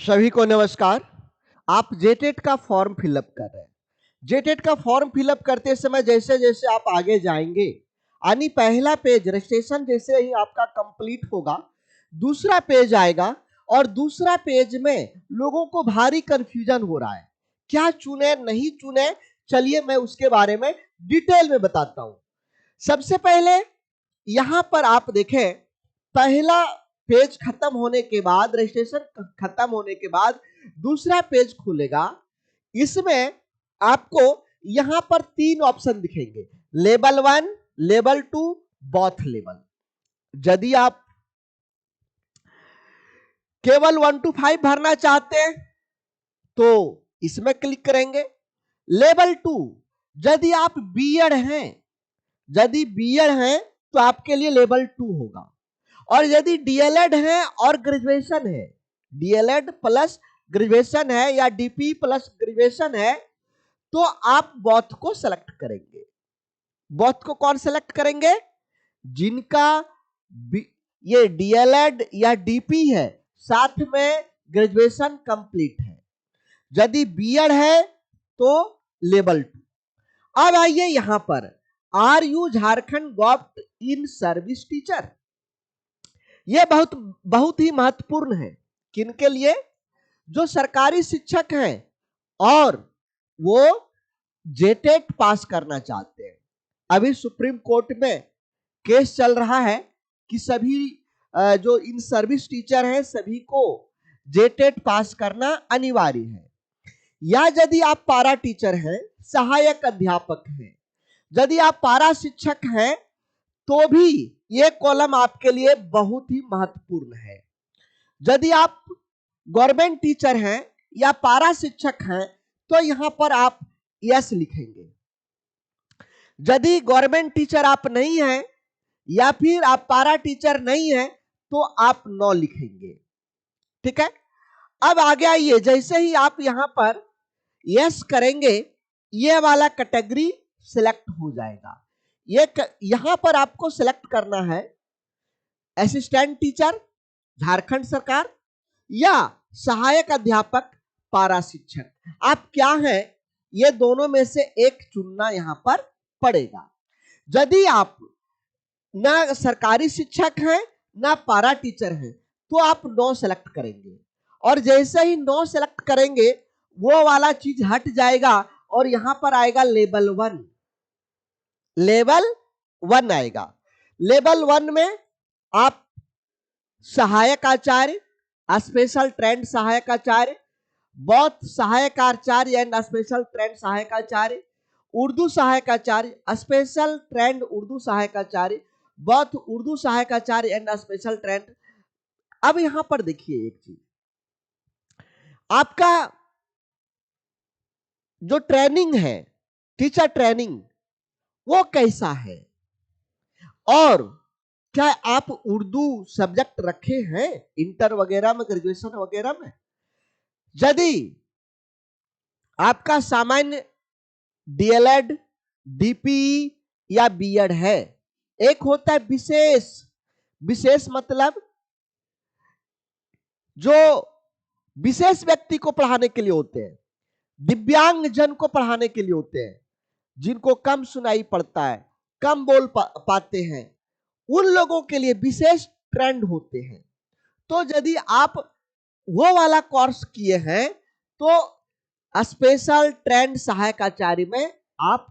सभी को नमस्कार। आप जेटेट का फॉर्म फिलअप कर रहे हैं। जेटेट का फॉर्म फिलअप करते समय जैसे जैसे आप आगे जाएंगे, यानी पहला पेज रजिस्ट्रेशन जैसे ही आपका कंप्लीट होगा, दूसरा पेज आएगा और दूसरा पेज में लोगों को भारी कंफ्यूजन हो रहा है, क्या चुने नहीं चुने। चलिए मैं उसके बारे में डिटेल में बताता हूं। सबसे पहले यहां पर आप देखें, पहला पेज खत्म होने के बाद, रजिस्ट्रेशन खत्म होने के बाद दूसरा पेज खुलेगा। इसमें आपको यहां पर तीन ऑप्शन दिखेंगे, लेवल 1, लेवल 2, बॉथ लेवल। यदि आप केवल 1 to 5 भरना चाहते हैं तो इसमें क्लिक करेंगे। लेवल 2, यदि आप बीएड हैं, यदि बीएड हैं तो आपके लिए लेवल 2 होगा। और यदि डीएलएड है और ग्रेजुएशन है, डीएलएड प्लस ग्रेजुएशन है या डीपी प्लस ग्रेजुएशन है, तो आप बॉथ को सेलेक्ट करेंगे। बॉथ को कौन सेलेक्ट करेंगे? जिनका ये डीएलएड या डीपी है, साथ में ग्रेजुएशन कंप्लीट है। यदि बीएड है तो लेवल 2। अब आइए यहां पर, are you Jharkhand government in service teacher, यह बहुत बहुत ही महत्वपूर्ण है। किनके लिए? जो सरकारी शिक्षक हैं और वो जेटेट पास करना चाहते हैं। अभी सुप्रीम कोर्ट में केस चल रहा है कि सभी जो इन सर्विस टीचर हैं सभी को जेटेट पास करना अनिवार्य है। या यदि आप पारा टीचर हैं, सहायक अध्यापक हैं, यदि आप पारा शिक्षक हैं, तो भी ये कॉलम आपके लिए बहुत ही महत्वपूर्ण है। यदि आप गवर्नमेंट टीचर हैं या पारा शिक्षक हैं तो यहां पर आप यस लिखेंगे। यदि गवर्नमेंट टीचर आप नहीं हैं या फिर आप पारा टीचर नहीं हैं तो आप नो लिखेंगे। ठीक है। अब आगे आइए, जैसे ही आप यहां पर यस करेंगे, ये वाला कैटेगरी सिलेक्ट हो जाएगा। यहां पर आपको सिलेक्ट करना है असिस्टेंट टीचर झारखंड सरकार या सहायक अध्यापक पारा शिक्षक। आप क्या हैं, ये दोनों में से एक चुनना यहां पर पड़ेगा। यदि आप ना सरकारी शिक्षक हैं ना पारा टीचर हैं तो आप नो सेलेक्ट करेंगे, और जैसे ही नो सेलेक्ट करेंगे वो वाला चीज हट जाएगा और यहां पर आएगा लेवल 1। लेवल 1 आएगा। लेवल 1 में आप सहायक आचार्य, स्पेशल ट्रेंड सहायक आचार्य, बौद्ध सहायक आचार्य एंड स्पेशल ट्रेंड सहायक आचार्य, उर्दू सहायक आचार्य, स्पेशल ट्रेंड उर्दू सहायक आचार्य, बौद्ध उर्दू सहायक आचार्य एंड स्पेशल ट्रेंड। अब यहां पर देखिए एक चीज, आपका जो ट्रेनिंग है, टीचर ट्रेनिंग, वो कैसा है, और क्या आप उर्दू सब्जेक्ट रखे हैं इंटर वगैरह में, ग्रेजुएशन वगैरह में? यदि आपका सामान्य डीएलएड, डीपी या बीएड है, एक होता है विशेष। विशेष मतलब जो विशेष व्यक्ति को पढ़ाने के लिए होते हैं, दिव्यांग जन को पढ़ाने के लिए होते हैं, जिनको कम सुनाई पड़ता है, कम बोल पाते हैं, उन लोगों के लिए विशेष ट्रेंड होते हैं। तो यदि आप वो वाला कोर्स किए हैं तो स्पेशल ट्रेंड सहायक आचार्य में आप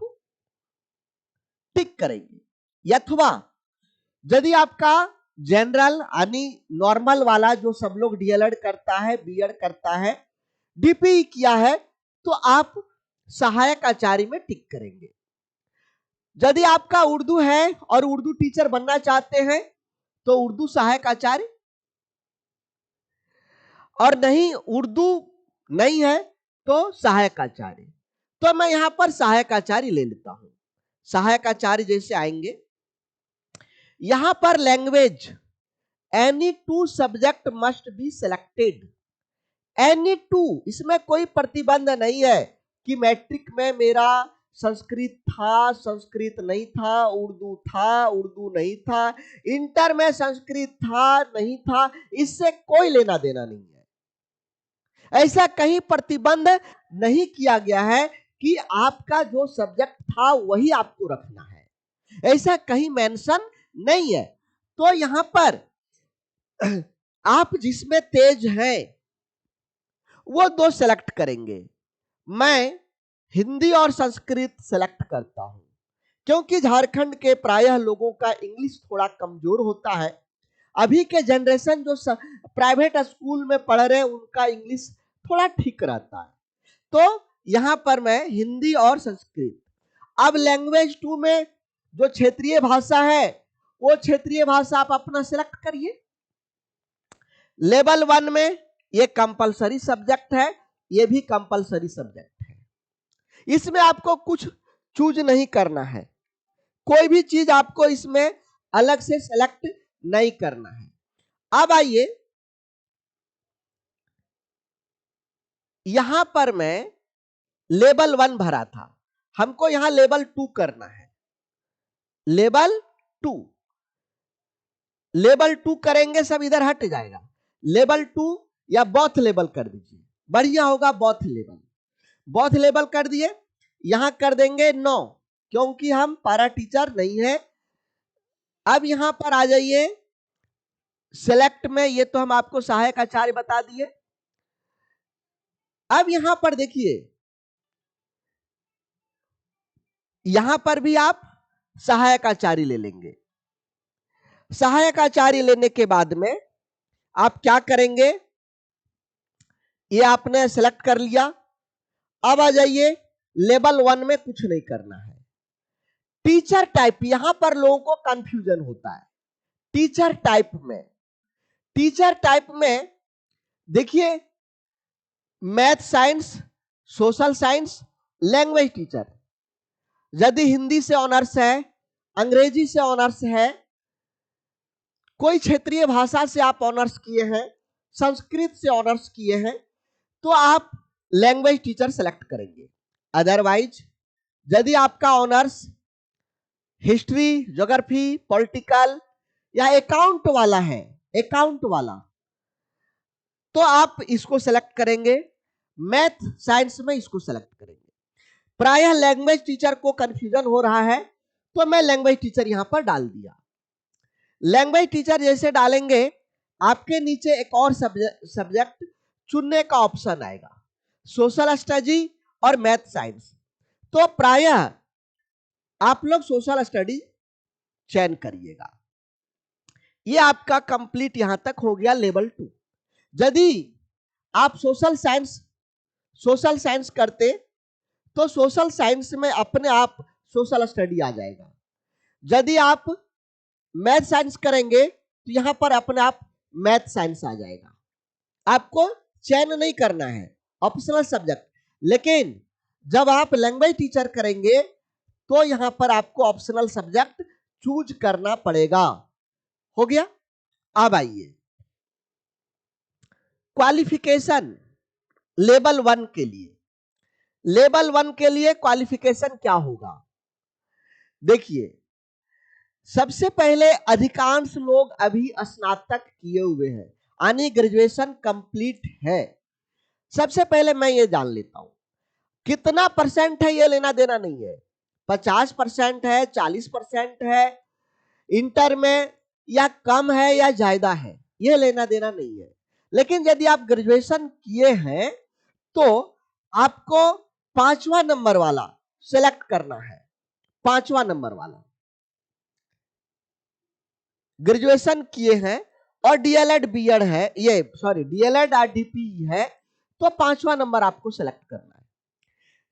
टिक करेंगे। अथवा यदि आपका जनरल यानी नॉर्मल वाला, जो सब लोग डीएलएड करता है, बीएड करता है, डीपी किया है, तो आप सहायक आचार्य में टिक करेंगे। यदि आपका उर्दू है और उर्दू टीचर बनना चाहते हैं तो उर्दू सहायक आचार्य, और नहीं उर्दू नहीं है तो सहायक आचार्य। तो मैं यहां पर सहायक आचार्य ले लेता हूं। सहायक आचार्य जैसे आएंगे, यहां पर language any 2 subject must be selected. Any 2, इसमें कोई प्रतिबंध नहीं है कि मैट्रिक में मेरा संस्कृत था, संस्कृत नहीं था, उर्दू था, उर्दू नहीं था, इंटर में संस्कृत था, नहीं था, इससे कोई लेना देना नहीं है। ऐसा कहीं प्रतिबंध नहीं किया गया है कि आपका जो सब्जेक्ट था वही आपको रखना है, ऐसा कहीं मेंशन नहीं है। तो यहां पर आप जिसमें तेज हैं वो दो सेलेक्ट करेंगे। मैं हिंदी और संस्कृत सेलेक्ट करता हूं क्योंकि झारखंड के प्रायः लोगों का इंग्लिश थोड़ा कमजोर होता है। अभी के जनरेशन जो प्राइवेट स्कूल में पढ़ रहे हैं उनका इंग्लिश थोड़ा ठीक रहता है, तो यहां पर मैं हिंदी और संस्कृत। अब लैंग्वेज 2 में जो क्षेत्रीय भाषा है वो क्षेत्रीय भाषा आप अपना सिलेक्ट करिए। लेवल 1 में ये कंपलसरी सब्जेक्ट है, ये भी कंपलसरी सब्जेक्ट है, इसमें आपको कुछ चूज नहीं करना है, कोई भी चीज आपको इसमें अलग से सेलेक्ट नहीं करना है। अब आइए, यहां पर मैं लेवल 1 भरा था, हमको यहां लेवल 2 करना है। लेवल 2, लेवल 2 करेंगे, सब इधर हट जाएगा। लेवल 2 या बॉथ लेवल कर दीजिए, बढ़िया होगा बॉथ लेवल। बॉथ लेवल कर दिए, यहां कर देंगे 9 क्योंकि हम पारा टीचर नहीं है। अब यहां पर आ जाइए सिलेक्ट में, ये तो हम आपको सहायक आचार्य बता दिए। अब यहां पर देखिए, यहां पर भी आप सहायक आचार्य ले लेंगे। सहायक आचार्य लेने के बाद में आप क्या करेंगे, ये आपने सेलेक्ट कर लिया। अब आ जाइए, लेवल 1 में कुछ नहीं करना है। टीचर टाइप, यहां पर लोगों को कंफ्यूजन होता है। टीचर टाइप में, टीचर टाइप में देखिए math science, social science, language teacher. यदि हिंदी से ऑनर्स है, अंग्रेजी से ऑनर्स है, कोई क्षेत्रीय भाषा से आप ऑनर्स किए हैं, संस्कृत से ऑनर्स किए हैं, तो आप लैंग्वेज टीचर सेलेक्ट करेंगे। अदरवाइज यदि आपका ऑनर्स हिस्ट्री, ज्योग्राफी, पॉलिटिकल या अकाउंट वाला है, अकाउंट वाला, तो आप इसको सेलेक्ट करेंगे। मैथ साइंस में इसको सेलेक्ट करेंगे। प्रायः लैंग्वेज टीचर को कंफ्यूजन हो रहा है, तो मैं लैंग्वेज टीचर यहां पर डाल दिया। लैंग्वेज टीचर जैसे डालेंगे, आपके नीचे एक और सब्जेक्ट चुनने का ऑप्शन आएगा, सोशल स्टडी और मैथ साइंस। तो प्रायः आप लोग सोशल स्टडी चयन करिएगा। ये आपका कंप्लीट यहां तक हो गया लेवल 2। यदि आप सोशल साइंस करते तो सोशल साइंस में अपने आप सोशल स्टडी आ जाएगा। यदि आप मैथ साइंस करेंगे तो यहां पर अपने आप मैथ साइंस आ जाएगा। आपको चयन नहीं करना है, ऑप्शनल सब्जेक्ट। लेकिन जब आप लैंग्वेज टीचर करेंगे तो यहां पर आपको ऑप्शनल सब्जेक्ट चूज करना पड़ेगा। हो गया। अब आइए क्वालिफिकेशन लेवल 1 के लिए। लेवल 1 के लिए क्वालिफिकेशन क्या होगा, देखिए सबसे पहले अधिकांश लोग अभी स्नातक किए हुए हैं, यानी ग्रेजुएशन कंप्लीट है। सबसे पहले मैं ये जान लेता हूं कितना परसेंट है, ये लेना देना नहीं है। 50% है, 40% है इंटर में, या कम है या ज्यादा है, ये लेना देना नहीं है। लेकिन यदि आप ग्रेजुएशन किए हैं तो आपको 5वां नंबर वाला सेलेक्ट करना है। 5वां नंबर वाला ग्रेजुएशन किए हैं और डीएलएड बीएड है, ये सॉरी डीएलएड आरडीपी है, तो 5वां नंबर आपको सेलेक्ट करना है।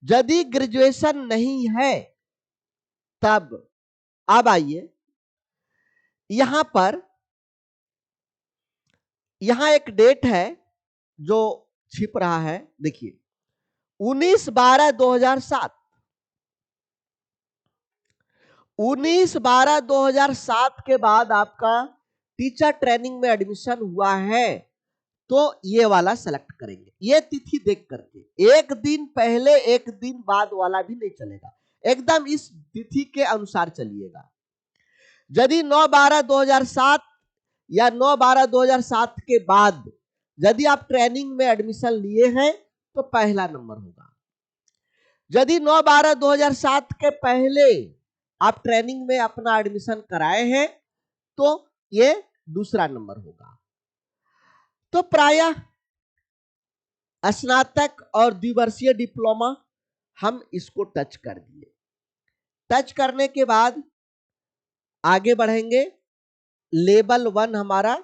यदि ग्रेजुएशन नहीं है तब अब आइए यहां पर, यहां एक डेट है जो छिप रहा है, देखिए 19/12/2007। 19/12/2007 के बाद आपका टीचर ट्रेनिंग में एडमिशन हुआ है तो ये वाला सेलेक्ट करेंगे। ये तिथि देख करके, एक दिन पहले एक दिन बाद वाला भी नहीं चलेगा, एकदम इस तिथि के अनुसार चलिएगा। यदि 9/12/2007 या 9/12/2007 के बाद यदि आप ट्रेनिंग में एडमिशन लिए हैं तो पहला नंबर होगा। यदि 9/12/2007 के पहले आप ट्रेनिंग में अपना एडमिशन कराए हैं तो ये दूसरा नंबर होगा। तो प्रायः स्नातक और द्विवर्षीय डिप्लोमा हम इसको टच कर दिए। टच करने के बाद आगे बढ़ेंगे। लेवल 1 हमारा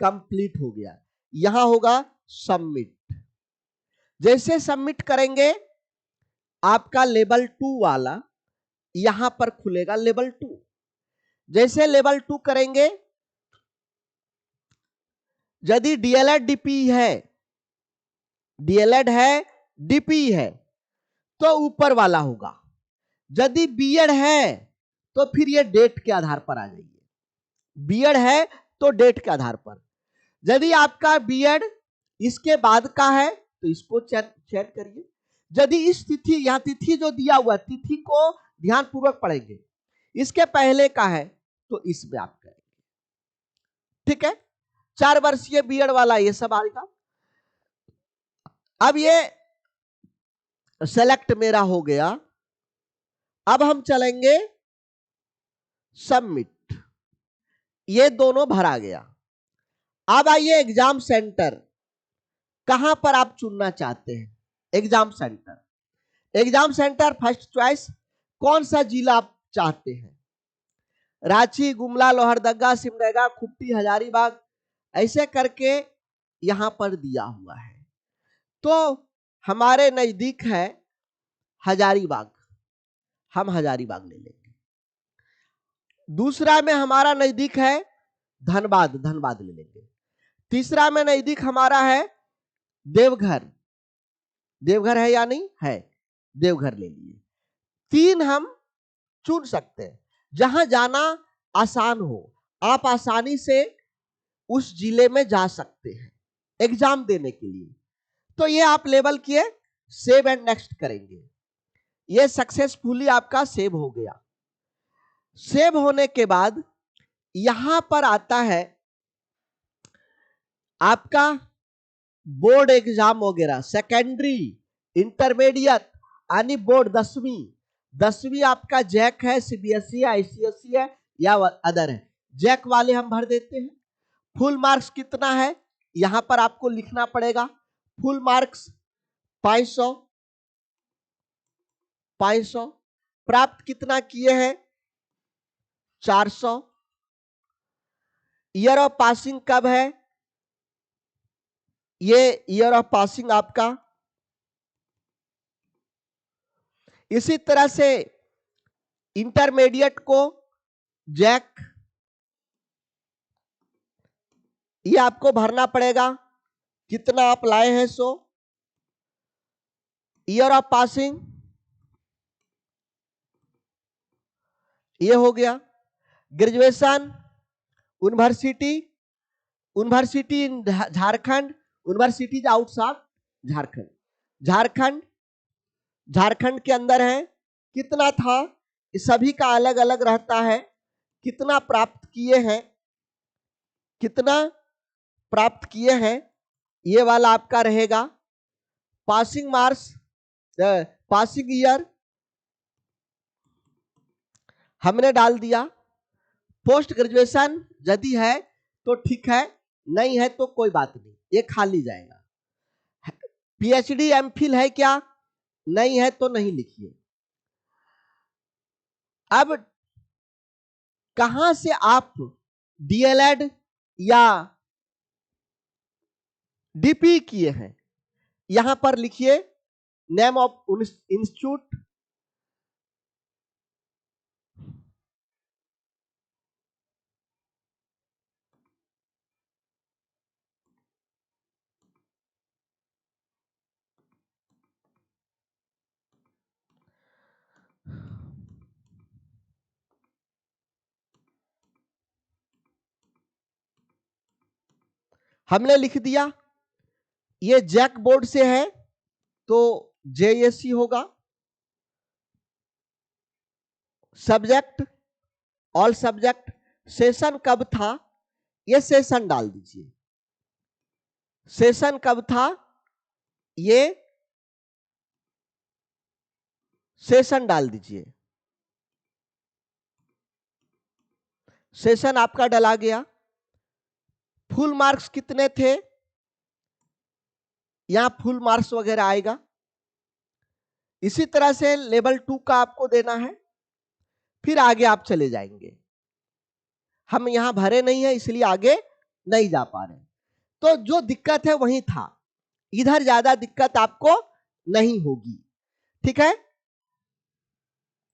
कंप्लीट हो गया। यहां होगा सबमिट। जैसे सबमिट करेंगे आपका लेवल 2 वाला यहां पर खुलेगा लेवल 2। जैसे लेवल 2 करेंगे, यदि डीएलएड डीपी है, डीएलएड है, डीपी है तो ऊपर वाला होगा। यदि बीएड है तो फिर ये डेट के आधार पर आ जाइए। बीएड है तो डेट के आधार पर। यदि आपका बीएड इसके बाद का है तो इसको चेक करिए। यदि इस तिथि, यहां तिथि जो दिया हुआ तिथि को ध्यान पूर्वक पढ़ेंगे, इसके पहले का है तो इसमें आप करेंगे। ठीक है, 4 वर्षीय बीएड वाला ये सब आएगा। अब ये सेलेक्ट मेरा हो गया। अब हम चलेंगे सबमिट। ये दोनों भरा गया। अब आइए एग्जाम सेंटर, कहां पर आप चुनना चाहते हैं। Exam centre, exam centre first choice कौन सा जिला आप चाहते हैं। रांची, गुमला, लोहरदगा, सिमडेगा, खुट्टी, हजारीबाग, ऐसे करके यहां पर दिया हुआ है। तो हमारे नजदीक है हजारीबाग, हम हजारीबाग ले लेंगे। दूसरा में हमारा नजदीक है धनबाद, धनबाद ले लेंगे। तीसरा में नजदीक हमारा है देवघर, देवघर है या नहीं है, देवघर ले लिए। 3 हम चुन सकते हैं। जहां जाना आसान हो, आप आसानी से उस जिले में जा सकते हैं एग्जाम देने के लिए। तो ये आप लेवल किए, सेव एंड नेक्स्ट करेंगे। ये सक्सेसफुली आपका सेव हो गया। सेव होने के बाद यहां पर आता है आपका बोर्ड एग्जाम वगैरह, सेकेंडरी, इंटरमीडिएट यानी बोर्ड 10वीं आपका जैक है, सीबीएसई है, आईसीएसई है या अदर है। जैक वाले हम भर देते हैं। फुल मार्क्स कितना है यहां पर आपको लिखना पड़ेगा। Full marks 500, 500। प्राप्त कितना किए हैं 400। ईयर ऑफ पासिंग कब है, ये ईयर ऑफ पासिंग आपका। इसी तरह से इंटरमीडिएट को जैक, ये आपको भरना पड़ेगा कितना आप लाए हैं 100। ईयर ऑफ पासिंग ये हो गया। ग्रेजुएशन, यूनिवर्सिटी, यूनिवर्सिटी इन झारखंड, यूनिवर्सिटीज आउटसाइड झारखंड, झारखंड, झारखंड के अंदर है कितना था, इस सभी का अलग अलग रहता है। कितना प्राप्त किए हैं, कितना प्राप्त किए हैं, ये वाला आपका रहेगा। पासिंग मार्क्स, पासिंग ईयर हमने डाल दिया। पोस्ट ग्रेजुएशन यदि है तो ठीक है, नहीं है तो कोई बात नहीं, ये खाली जाएगा। पीएचडी एमफिल है क्या, नहीं है तो नहीं लिखिए। अब कहां से आप डीएलएड या डीपी किए हैं, यहां पर लिखिए नेम ऑफ इंस्टीट्यूट। हमने लिख दिया। ये जैक बोर्ड से है तो जेएससी होगा। Subject, all subject. सेशन कब था, ये सेशन डाल दीजिए। सेशन कब था, ये सेशन डाल दीजिए। सेशन आपका डला गया। फुल मार्क्स कितने थे, यहां फुल मार्क्स वगैरह आएगा। इसी तरह से लेवल 2 का आपको देना है, फिर आगे आप चले जाएंगे। हम यहां भरे नहीं है इसलिए आगे नहीं जा पा रहे। तो जो दिक्कत है वही था, इधर ज्यादा दिक्कत आपको नहीं होगी। ठीक है।